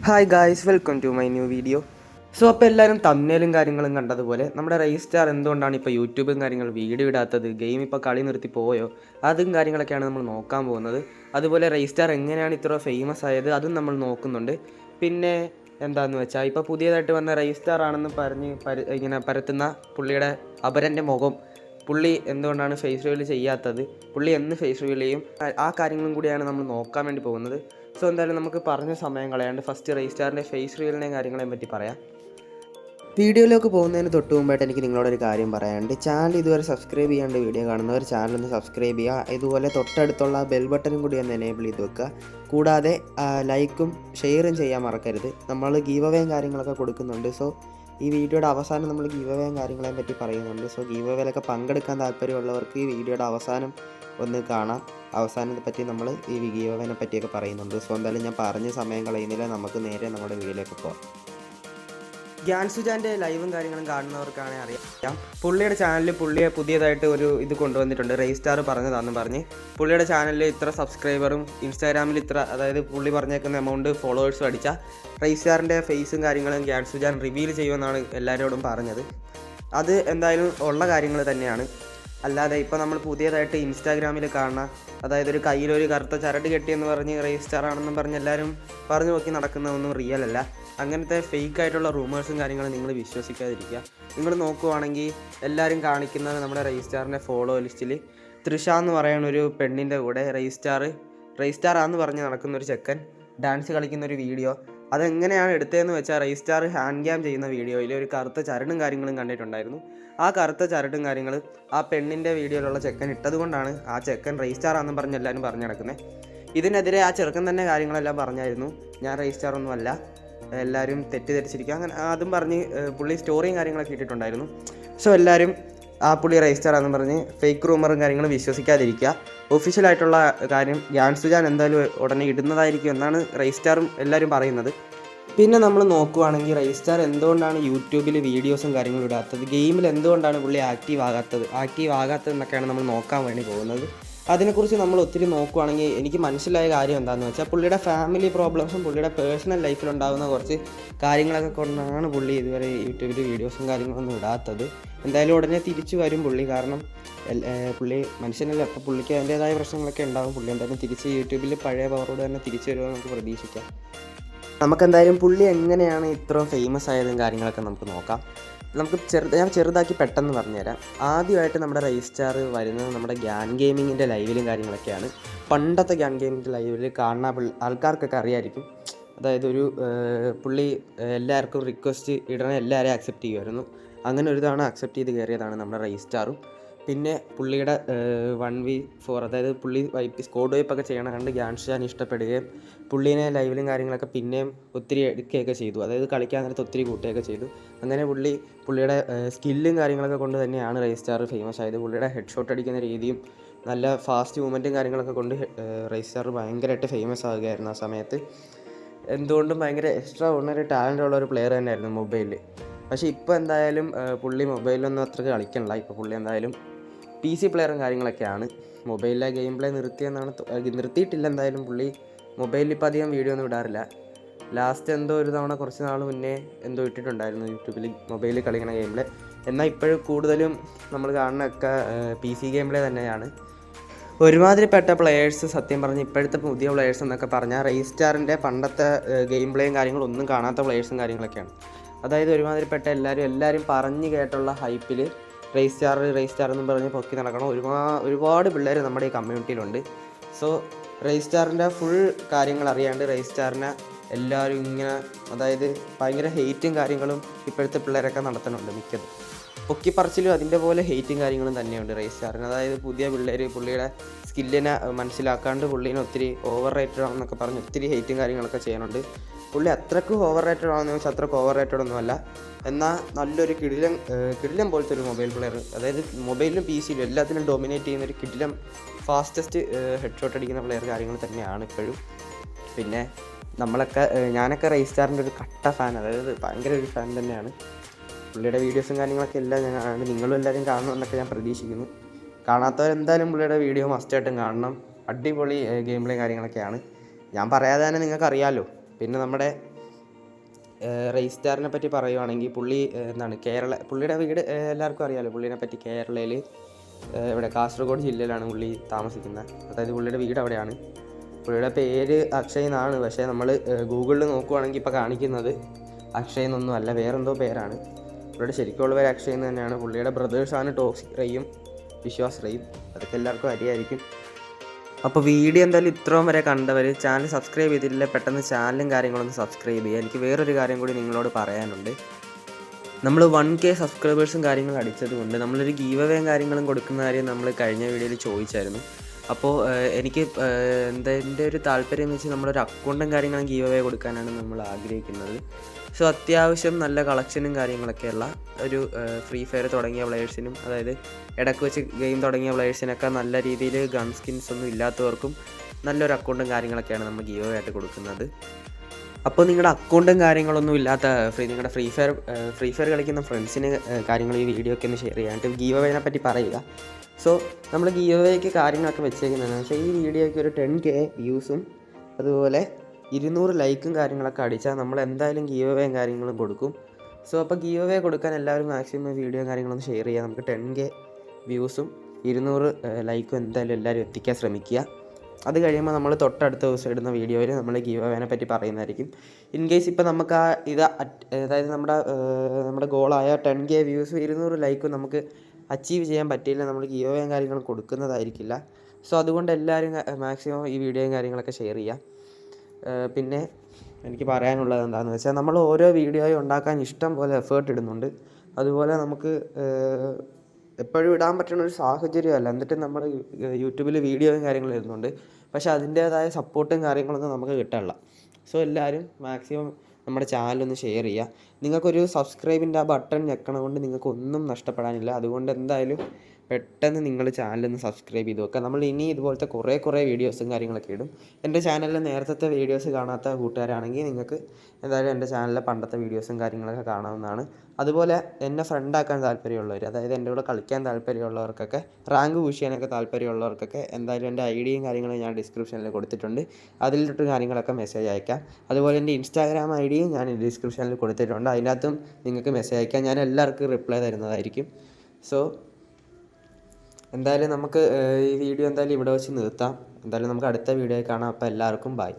Hi guys, welcome to my new video. അപ്പോൾ എല്ലാവരും തമ്മിലും കാര്യങ്ങളും കണ്ടതുപോലെ നമ്മുടെ റൈസ്റ്റാർ എന്തുകൊണ്ടാണ് ഇപ്പോൾ യൂട്യൂബും കാര്യങ്ങളും വീഡിയോ ഇടാത്തത്, ഗെയിം ഇപ്പോൾ കളി നിർത്തി പോയോ, അതും കാര്യങ്ങളൊക്കെയാണ് നമ്മൾ നോക്കാൻ പോകുന്നത്. അതുപോലെ റൈസ്റ്റാർ എങ്ങനെയാണ് ഇത്ര ഫേമസ് ആയത് അതും നമ്മൾ നോക്കുന്നുണ്ട്. പിന്നെ എന്താണെന്ന് വെച്ചാൽ ഇപ്പോൾ പുതിയതായിട്ട് വന്ന റൈസ്റ്റാർ ആണെന്ന് പറഞ്ഞ് ഇങ്ങനെ പരത്തുന്ന പുള്ളിയുടെ അപരൻ്റെ മുഖം, പുള്ളി എന്തുകൊണ്ടാണ് ഫേസ് റിവീൽ ചെയ്യാത്തത്, പുള്ളി എന്ന് ഫേസ് റിവീൽ ചെയ്യും, ആ കാര്യങ്ങളും കൂടിയാണ് നമ്മൾ നോക്കാൻ വേണ്ടി പോകുന്നത്. എന്തായാലും നമുക്ക് പറഞ്ഞ സമയം കളയാണ്ട് ഫസ്റ്റ് റൈസ്റ്റാറിൻ്റെ ഫേസ് റിവീലിനെയും കാര്യങ്ങളെയും പറ്റി പറയാം. വീഡിയോയിലേക്ക് പോകുന്നതിന് തൊട്ട് മുമ്പായിട്ട് എനിക്ക് നിങ്ങളോടൊരു കാര്യം പറയാനുണ്ട്. ചാനൽ ഇതുവരെ സബ്സ്ക്രൈബ് ചെയ്യാണ്ട് വീഡിയോ കാണുന്നവർ ചാനൽ ഒന്ന് സബ്സ്ക്രൈബ് ചെയ്യുക. ഇതുപോലെ തൊട്ടടുത്തുള്ള ബെൽ ബട്ടനും കൂടി ഒന്ന് എനേബിൾ ചെയ്ത് വെക്കുക. കൂടാതെ ലൈക്കും ഷെയറും ചെയ്യാൻ മറക്കരുത്. നമ്മൾ ഗീവ് അവേയും കാര്യങ്ങളൊക്കെ കൊടുക്കുന്നുണ്ട്. ഈ വീഡിയോയുടെ അവസാനം നമ്മൾ ഗീവ് അവേയും കാര്യങ്ങളെയും പറ്റി പറയുന്നുണ്ട്. ഗീവ് അവേയിലൊക്കെ പങ്കെടുക്കാൻ താല്പര്യമുള്ളവർക്ക് ഈ വീഡിയോയുടെ അവസാനം ഒന്ന് കാണാം. അവസാനത്തെ പറ്റി നമ്മൾ ഈ ഗീവ് അവേനെ പറ്റിയൊക്കെ പറയുന്നുണ്ട്. എന്തായാലും ഞാൻ പറഞ്ഞ സമയം കളയുന്നില്ല, നമുക്ക് നേരെ നമ്മുടെ വീഡിയോയിലേക്ക് പോകാം. ഗ്യാൻസുജാൻ്റെ ലൈവും കാര്യങ്ങളും കാണുന്നവർക്കാണെങ്കിൽ അറിയാം, പുള്ളിയുടെ ചാനലിൽ പുള്ളിയെ പുതിയതായിട്ട് ഒരു ഇത് കൊണ്ടുവന്നിട്ടുണ്ട്. റൈസ്റ്റാർ പറഞ്ഞതാണെന്ന് പറഞ്ഞ് പുള്ളിയുടെ ചാനലിൽ ഇത്ര സബ്സ്ക്രൈബറും ഇൻസ്റ്റാഗ്രാമിൽ ഇത്ര, അതായത് പുള്ളി പറഞ്ഞേക്കുന്ന എമൗണ്ട് ഫോളോവേഴ്സും അടിച്ചാൽ റൈസ്റ്റാറിൻ്റെ ഫേസും കാര്യങ്ങളും ഗ്യാൻസുജാൻ റിവീൽ ചെയ്യുമെന്നാണ് എല്ലാവരോടും പറഞ്ഞത്. അത് എന്തായാലും ഉള്ള കാര്യങ്ങൾ തന്നെയാണ്. അല്ലാതെ ഇപ്പോൾ നമ്മൾ പുതിയതായിട്ട് ഇൻസ്റ്റാഗ്രാമിൽ കാണുന്ന, അതായത് ഒരു കയ്യിലൊരു കറുത്ത ചരട് കെട്ടിയെന്ന് പറഞ്ഞ് റൈസ്റ്റാർ ആണെന്നും പറഞ്ഞ് എല്ലാവരും പറഞ്ഞു നോക്കി നടക്കുന്നതൊന്നും റിയൽ അല്ല. അങ്ങനത്തെ ഫേക്കായിട്ടുള്ള റൂമേഴ്സും കാര്യങ്ങളും നിങ്ങൾ വിശ്വസിക്കാതിരിക്കുക. നിങ്ങൾ നോക്കുവാണെങ്കിൽ എല്ലാവരും കാണിക്കുന്നത് നമ്മുടെ റൈസ്റ്റാറിൻ്റെ ഫോളോ ലിസ്റ്റിൽ തൃഷ എന്ന് പറയുന്ന ഒരു പെണ്ണിൻ്റെ കൂടെ റൈസ്റ്റാറാന്ന് പറഞ്ഞ് നടക്കുന്നൊരു ചെക്കൻ ഡാൻസ് കളിക്കുന്നൊരു വീഡിയോ. അതെങ്ങനെയാണ് എടുത്തതെന്ന് വെച്ചാൽ റൈസ്റ്റാർ ഹാൻഡ് ക്യാം ചെയ്യുന്ന വീഡിയോയിൽ ഒരു കറുത്ത ചരടും കാര്യങ്ങളും കണ്ടിട്ടുണ്ടായിരുന്നു. ആ കറുത്ത ചരടും കാര്യങ്ങൾ ആ പെണ്ണിൻ്റെ വീഡിയോയിലുള്ള ചെക്കൻ ഇട്ടതുകൊണ്ടാണ് ആ ചെക്കൻ റൈസ്റ്റാറാണെന്നും പറഞ്ഞ് എല്ലാവരും പറഞ്ഞു നടക്കുന്നത്. ഇതിനെതിരെ ആ ചെറുക്കൻ തന്നെ കാര്യങ്ങളെല്ലാം പറഞ്ഞായിരുന്നു, ഞാൻ റൈസ്റ്റാറൊന്നും അല്ല, എല്ലാവരും തെറ്റിദ്ധരിച്ചിരിക്കുക, അങ്ങനെ അതും പറഞ്ഞ് പുള്ളി സ്റ്റോറിയും കാര്യങ്ങളൊക്കെ ഇട്ടിട്ടുണ്ടായിരുന്നു. എല്ലാവരും ആ പുള്ളി റൈസ്റ്റാറാണെന്ന് പറഞ്ഞ് ഫേക്ക് റൂമറും കാര്യങ്ങളും വിശ്വസിക്കാതിരിക്കുക. ഒഫീഷ്യലായിട്ടുള്ള കാര്യം ഗ്യാൻസുജാൻ എന്തായാലും ഉടനെ ഇടുന്നതായിരിക്കും എന്നാണ് റൈസ്റ്റാറും എല്ലാവരും പറയുന്നത്. പിന്നെ നമ്മൾ നോക്കുവാണെങ്കിൽ റൈസ്റ്റാർ എന്തുകൊണ്ടാണ് യൂട്യൂബിൽ വീഡിയോസും കാര്യങ്ങളും ഇടാത്തത്, ഗെയിമിൽ എന്തുകൊണ്ടാണ് പുള്ളി ആക്റ്റീവ് ആകാത്തതെന്നൊക്കെയാണ് നമ്മൾ നോക്കാൻ വേണ്ടി പോകുന്നത്. അതിനെക്കുറിച്ച് നമ്മൾ ഒത്തിരി നോക്കുവാണെങ്കിൽ എനിക്ക് മനസ്സിലായ കാര്യം എന്താണെന്ന് വെച്ചാൽ, പുള്ളിയുടെ ഫാമിലി പ്രോബ്ലംസും പുള്ളിയുടെ പേഴ്സണൽ ലൈഫിലുണ്ടാകുന്ന കുറച്ച് കാര്യങ്ങളൊക്കെ കൊണ്ടാണ് പുള്ളി ഇതുവരെ യൂട്യൂബിൽ വീഡിയോസും കാര്യങ്ങളൊന്നും ഇടാത്തത്. എന്തായാലും ഉടനെ തിരിച്ചു വരും പുള്ളി, കാരണം പുള്ളി മനുഷ്യനല്ല, അപ്പോൾ പുള്ളിക്ക് അതിൻ്റേതായ പ്രശ്നങ്ങളൊക്കെ ഉണ്ടാകും. പുള്ളി എന്തായാലും തിരിച്ച് യൂട്യൂബിൽ പഴയ പവറോട് തന്നെ തിരിച്ചു വരുമെന്ന് നമുക്ക് പ്രതീക്ഷിക്കാം. നമുക്കെന്തായാലും പുള്ളി എങ്ങനെയാണ് ഇത്രയും ഫേമസ് ആയതും കാര്യങ്ങളൊക്കെ നമുക്ക് നോക്കാം. ഞാൻ ചെറുതാക്കി പെട്ടെന്ന് പറഞ്ഞുതരാം. ആദ്യമായിട്ട് നമ്മുടെ റൈസ്റ്റാർ വരുന്നത് നമ്മുടെ ഗ്യാൻ ഗെയിമിങ്ങിൻ്റെ ലൈവിലും കാര്യങ്ങളൊക്കെയാണ്. പണ്ടത്തെ ഗ്യാൻ ഗെയിമിൻ്റെ ലൈവിൽ കാണുന്ന ആൾക്കാർക്കൊക്കെ അറിയായിരിക്കും. അതായത് പുള്ളി എല്ലാവർക്കും റിക്വസ്റ്റ് ഇടണ എല്ലാവരെയും അക്സെപ്റ്റ് ചെയ്യുമായിരുന്നു. അങ്ങനെ ഒരു തവണ അക്സെപ്റ്റ് ചെയ്ത് കയറിയതാണ് നമ്മുടെ റൈസ്റ്റാറും. പിന്നെ പുള്ളിയുടെ 1v4, അതായത് പുള്ളി സ്കോഡ് വൈപ്പൊക്കെ ചെയ്യണം കണ്ട് ഗ്യാൻസുജാൻ ഇഷ്ടപ്പെടുകയും പുള്ളീനെ ലൈവിലും കാര്യങ്ങളൊക്കെ പിന്നെയും ഒത്തിരി എടുക്കുകയൊക്കെ ചെയ്തു. അതായത് കളിക്കാൻ നേരത്ത് ഒത്തിരി കൂട്ടുകയൊക്കെ ചെയ്തു. അങ്ങനെ പുള്ളിയുടെ സ്കില്ലും കാര്യങ്ങളൊക്കെ കൊണ്ട് തന്നെയാണ് റൈസ്റ്റാർ ഫേമസ് ആയത്. പുള്ളിയുടെ ഹെഡ് ഷോട്ട് അടിക്കുന്ന രീതിയും നല്ല ഫാസ്റ്റ് മൂവ്മെൻറ്റും കാര്യങ്ങളൊക്കെ കൊണ്ട് റൈസ്റ്റാർ ഭയങ്കരമായിട്ട് ഫേമസ് ആവുകയായിരുന്നു. ആ സമയത്ത് എന്തുകൊണ്ടും ഭയങ്കര എക്സ്ട്രാ ഓർഡിനറി ടാലൻ്റ് ഉള്ള ഒരു പ്ലെയർ തന്നെയായിരുന്നു മൊബൈലിൽ. പക്ഷേ ഇപ്പോൾ എന്തായാലും പുള്ളി മൊബൈലിലൊന്നും അത്രയ്ക്ക് കളിക്കണില്ല. ഇപ്പോൾ പുള്ളി എന്തായാലും PC പ്ലെയറും കാര്യങ്ങളൊക്കെയാണ്. മൊബൈലിലെ ഗെയിം പ്ലേ നിർത്തിയിട്ടില്ല. എന്തായാലും പുള്ളി മൊബൈലിൽ ഇപ്പോൾ അധികം വീഡിയോ ഒന്നും ഇടാറില്ല. ലാസ്റ്റ് ഒരു തവണ കുറച്ച് നാൾ മുന്നേ ഇട്ടിട്ടുണ്ടായിരുന്നു യൂട്യൂബിൽ മൊബൈലിൽ കളിക്കുന്ന ഗെയിം പ്ലേ. എന്നാൽ ഇപ്പോഴും കൂടുതലും നമ്മൾ കാണുന്നതൊക്കെ PC ഗെയിം പ്ലേ തന്നെയാണ്. ഒരുമാതിരിപ്പെട്ട പ്ലെയേഴ്സ്, സത്യം പറഞ്ഞ് ഇപ്പോഴത്തെ പുതിയ പ്ലെയേഴ്സ് എന്നൊക്കെ പറഞ്ഞാൽ റൈസ്റ്റാറിൻ്റെ പണ്ടത്തെ ഗെയിം പ്ലേയും കാര്യങ്ങളൊന്നും കാണാത്ത പ്ലെയേഴ്സും കാര്യങ്ങളൊക്കെയാണ്. അതായത് ഒരുമാതിരിപ്പെട്ട എല്ലാവരും പറഞ്ഞു കേട്ടുള്ള ഹൈപ്പിൽ റൈസ്റ്റാർ എന്നും പറഞ്ഞ് പൊക്കി നടക്കണം ഒരുപാട് പിള്ളേർ നമ്മുടെ ഈ കമ്മ്യൂണിറ്റിയിലുണ്ട്. റൈസ്റ്റാറിൻ്റെ ഫുൾ കാര്യങ്ങൾ അറിയാണ്ട് റൈസ്റ്റാറിനെ എല്ലാവരും ഇങ്ങനെ, അതായത് ഭയങ്കര ഹെയ്റ്റും കാര്യങ്ങളും ഇപ്പോഴത്തെ പിള്ളേരൊക്കെ നടത്തുന്നുണ്ട്. മിക്കതും പൊക്കിപ്പറച്ചിലും അതിൻ്റെ പോലെ ഹെയ്റ്റും കാര്യങ്ങളും തന്നെയുണ്ട് റൈസ്റ്റാറിന്. അതായത് പുതിയ പിള്ളേർ പുള്ളിയുടെ സ്കില്ലിനെ മനസ്സിലാക്കാണ്ട് പുള്ളീനെ ഒത്തിരി ഓവർ റേറ്റഡ് ആണെന്നൊക്കെ പറഞ്ഞ് ഒത്തിരി ഹെയ്റ്റും കാര്യങ്ങളൊക്കെ ചെയ്യുന്നുണ്ട്. പുള്ളി അത്രയ്ക്ക് ഓവർ റേറ്റഡ് ആണെന്ന് ചോദിച്ചാൽ അത്രയ്ക്ക് ഓവർ റേറ്റഡ് ഒന്നുമല്ല. എന്നാൽ നല്ലൊരു കിടിലം പോലത്തെ ഒരു മൊബൈൽ പ്ലെയർ, അതായത് മൊബൈലിലും PC-യിലും എല്ലാത്തിനും ഡോമിനേറ്റ് ചെയ്യുന്ന ഒരു കിടിലം ഫാസ്റ്റസ്റ്റ് ഹെഡ് ഷോട്ട് അടിക്കുന്ന പ്ലെയർ കാര്യങ്ങൾ തന്നെയാണ് ഇപ്പോഴും. പിന്നെ ഞാനൊക്കെ റൈസ്റ്റാറിൻ്റെ ഒരു കട്ട ഫാൻ, അതായത് ഭയങ്കര ഒരു ഫാൻ തന്നെയാണ്. പുള്ളിയുടെ വീഡിയോസും കാര്യങ്ങളൊക്കെ എല്ലാം നിങ്ങളും എല്ലാവരും കാണണമെന്നൊക്കെ ഞാൻ പ്രതീക്ഷിക്കുന്നു. കാണാത്തവരെന്തായാലും പുള്ളിയുടെ വീഡിയോ മസ്റ്റായിട്ടും കാണണം. അടിപൊളി ഗെയിം പ്ലേ കാര്യങ്ങളൊക്കെയാണ്. ഞാൻ പറയാതെ തന്നെ നിങ്ങൾക്ക് അറിയാമല്ലോ. പിന്നെ നമ്മുടെ റേസ് സ്റ്റാറിനെ പറ്റി പറയുവാണെങ്കിൽ പുള്ളി എന്താണ് പുള്ളിയുടെ വീട് എല്ലാവർക്കും അറിയാമല്ലോ. പുള്ളിനെ പറ്റി കേരളയിൽ ഇവിടെ കാസർഗോഡ് ജില്ലയിലാണ് പുള്ളി താമസിക്കുന്നത്. അതായത് പുള്ളിയുടെ വീട് അവിടെയാണ്. പുള്ളിയുടെ പേര് അക്ഷയ് എന്നാണ്. പക്ഷേ നമ്മൾ ഗൂഗിളിൽ നോക്കുവാണെങ്കിൽ ഇപ്പോൾ കാണിക്കുന്നത് അക്ഷയ് എന്നൊന്നും അല്ല, വേറെന്തോ പേരാണ്. പുള്ളിയുടെ ശരിക്കുള്ള പേര് അക്ഷയ് എന്ന് തന്നെയാണ്. പുള്ളിയുടെ ബ്രദേഴ്സാണ് ടോക്സിക് റേയും വിശ്വാസ് റേയും. അതൊക്കെ എല്ലാവർക്കും അറിയായിരിക്കും. അപ്പോൾ വീഡിയോ എന്തായാലും ഇത്രയും വരെ കണ്ടവർ ചാനൽ സബ്സ്ക്രൈബ് ചെയ്തില്ല, പെട്ടെന്ന് ചാനലും കാര്യങ്ങളൊന്ന് സബ്സ്ക്രൈബ് ചെയ്യുക. എനിക്ക് വേറൊരു കാര്യം കൂടി നിങ്ങളോട് പറയാനുണ്ട്. നമ്മൾ 1K സബ്സ്ക്രൈബേഴ്സും കാര്യങ്ങളും അടിച്ചതുകൊണ്ട് നമ്മളൊരു ഗീവ് അവേയും കാര്യങ്ങളും കൊടുക്കുന്ന കാര്യം നമ്മൾ കഴിഞ്ഞ വീഡിയോയിൽ ചോദിച്ചായിരുന്നു. അപ്പോൾ എനിക്ക് എൻ്റെ ഒരു താല്പര്യം എന്ന് വെച്ചാൽ നമ്മളൊരു അക്കൗണ്ടും കാര്യങ്ങളും ഗീവ് അവേ കൊടുക്കാനാണ് നമ്മൾ ആഗ്രഹിക്കുന്നത്. സോ അത്യാവശ്യം നല്ല കളക്ഷനും കാര്യങ്ങളൊക്കെയുള്ള ഒരു ഫ്രീ ഫയർ തുടങ്ങിയ പ്ലെയേഴ്സിനും, അതായത് ഇടയ്ക്ക് വെച്ച് ഗെയിം തുടങ്ങിയ പ്ലെയേഴ്സിനൊക്കെ നല്ല രീതിയിൽ ഗൺ സ്കിൻസ് ഒന്നും ഇല്ലാത്തവർക്കും നല്ലൊരു അക്കൗണ്ടും കാര്യങ്ങളൊക്കെയാണ് നമ്മൾ ഗീവ് അവേ ആയിട്ട് കൊടുക്കുന്നത്. അപ്പോൾ നിങ്ങളുടെ അക്കൗണ്ടും കാര്യങ്ങളൊന്നും ഇല്ലാത്ത നിങ്ങളുടെ ഫ്രീ ഫയർ കളിക്കുന്ന ഫ്രണ്ട്സിന് കാര്യങ്ങൾ ഈ വീഡിയോ ഒക്കെ ഒന്ന് ഷെയർ ചെയ്യാനായിട്ട് ഗീവ് അവേനെ പറ്റി പറയുക. സോ നമ്മൾ ഗീവ് അവേക്ക് കാര്യങ്ങളൊക്കെ വെച്ചേക്കുന്നതെന്ന് വെച്ചാൽ ഈ വീഡിയോയ്ക്ക് ഒരു 10K വ്യൂസും അതുപോലെ 200 ലൈക്കും കാര്യങ്ങളൊക്കെ അടിച്ചാൽ നമ്മൾ എന്തായാലും ഗീവ് അവേയും കാര്യങ്ങളും കൊടുക്കും. സോ അപ്പോൾ ഗീവ് അവേ കൊടുക്കാൻ എല്ലാവരും മാക്സിമം വീഡിയോ കാര്യങ്ങളൊന്ന് ഷെയർ ചെയ്യുക. നമുക്ക് 10K വ്യൂസും 200 ലൈക്കും എന്തായാലും എല്ലാവരും എത്തിക്കാൻ ശ്രമിക്കുക. അത് കഴിയുമ്പോൾ നമ്മൾ തൊട്ടടുത്ത ദിവസം ഇടുന്ന വീഡിയോയിൽ നമ്മൾ ഗീവ് അവേനെ പറ്റി പറയുന്നതായിരിക്കും. ഇൻ കേസ് ഇപ്പോൾ നമുക്ക് അതായത് നമ്മുടെ ഗോളായ 10K വ്യൂസും 200 ലൈക്കും നമുക്ക് അച്ചീവ് ചെയ്യാൻ പറ്റിയില്ല, നമ്മൾ ഗീവ് അവേയും കാര്യങ്ങളും കൊടുക്കുന്നതായിരിക്കില്ല. സോ അതുകൊണ്ട് എല്ലാവരും മാക്സിമം ഈ വീഡിയോയും കാര്യങ്ങളൊക്കെ ഷെയർ ചെയ്യുക. പിന്നെ എനിക്ക് പറയാനുള്ളത് എന്താണെന്ന് വെച്ചാൽ നമ്മൾ ഓരോ വീഡിയോയും ഉണ്ടാക്കാൻ ഇഷ്ടം പോലെ എഫേർട്ട് ഇടുന്നുണ്ട്. അതുപോലെ നമുക്ക് എപ്പോഴും ഇടാൻ പറ്റുന്ന ഒരു സാഹചര്യമല്ല. എന്നിട്ട് നമ്മൾ യൂട്യൂബിൽ വീഡിയോയും കാര്യങ്ങളും ഇടുന്നുണ്ട്. പക്ഷേ അതിൻ്റേതായ സപ്പോർട്ടും കാര്യങ്ങളൊന്നും നമുക്ക് കിട്ടാനില്ല. സോ എല്ലാവരും മാക്സിമം നമ്മുടെ ചാനലൊന്ന് ഷെയർ ചെയ്യുക. നിങ്ങൾക്കൊരു സബ്സ്ക്രൈബിൻ്റെ ആ ബട്ടൺ ഞെക്കണതുകൊണ്ട് നിങ്ങൾക്കൊന്നും നഷ്ടപ്പെടാനില്ല. അതുകൊണ്ട് എന്തായാലും പെട്ടെന്ന് നിങ്ങൾ ചാനലൊന്ന് സബ്സ്ക്രൈബ് ചെയ്ത് വെക്കുക. നമ്മൾ ഇനി ഇതുപോലത്തെ കുറേ വീഡിയോസും കാര്യങ്ങളൊക്കെ ഇടും. എൻ്റെ ചാനലിൽ നേരത്തെ വീഡിയോസ് കാണാത്ത കൂട്ടുകാരാണെങ്കിൽ നിങ്ങൾക്ക് എന്തായാലും എൻ്റെ ചാനലിലെ പണ്ടത്തെ വീഡിയോസും കാര്യങ്ങളൊക്കെ കാണാവുന്നതാണ്. അതുപോലെ എന്നെ ഫ്രണ്ടാക്കാൻ താല്പര്യമുള്ളവർ, അതായത് എൻ്റെ കൂടെ കളിക്കാൻ താല്പര്യമുള്ളവർക്കൊക്കെ, റാങ്ക് പുഷ് ചെയ്യാനൊക്കെ താല്പര്യമുള്ളവർക്കൊക്കെ എന്തായാലും എൻ്റെ ഐഡിയയും കാര്യങ്ങളും ഞാൻ ഡിസ്ക്രിപ്ഷനിൽ കൊടുത്തിട്ടുണ്ട്. അതിലിട്ട് കാര്യങ്ങളൊക്കെ മെസ്സേജ് അയക്കാം. അതുപോലെ എൻ്റെ ഇൻസ്റ്റാഗ്രാം ഐഡിയും ഞാൻ ഡിസ്ക്രിപ്ഷനിൽ കൊടുത്തിട്ടുണ്ട്. അതിനകത്തും നിങ്ങൾക്ക് മെസ്സേജ് അയക്കാം. ഞാൻ എല്ലാവർക്കും റിപ്ലൈ തരുന്നതായിരിക്കും. സോ എന്തായാലും നമുക്ക് ഈ വീഡിയോ എന്തായാലും ഇവിടെ വെച്ച് നിർത്താം. എന്തായാലും നമുക്ക് അടുത്ത വീഡിയോ കാണാം. അപ്പോൾ എല്ലാവർക്കും ബൈ.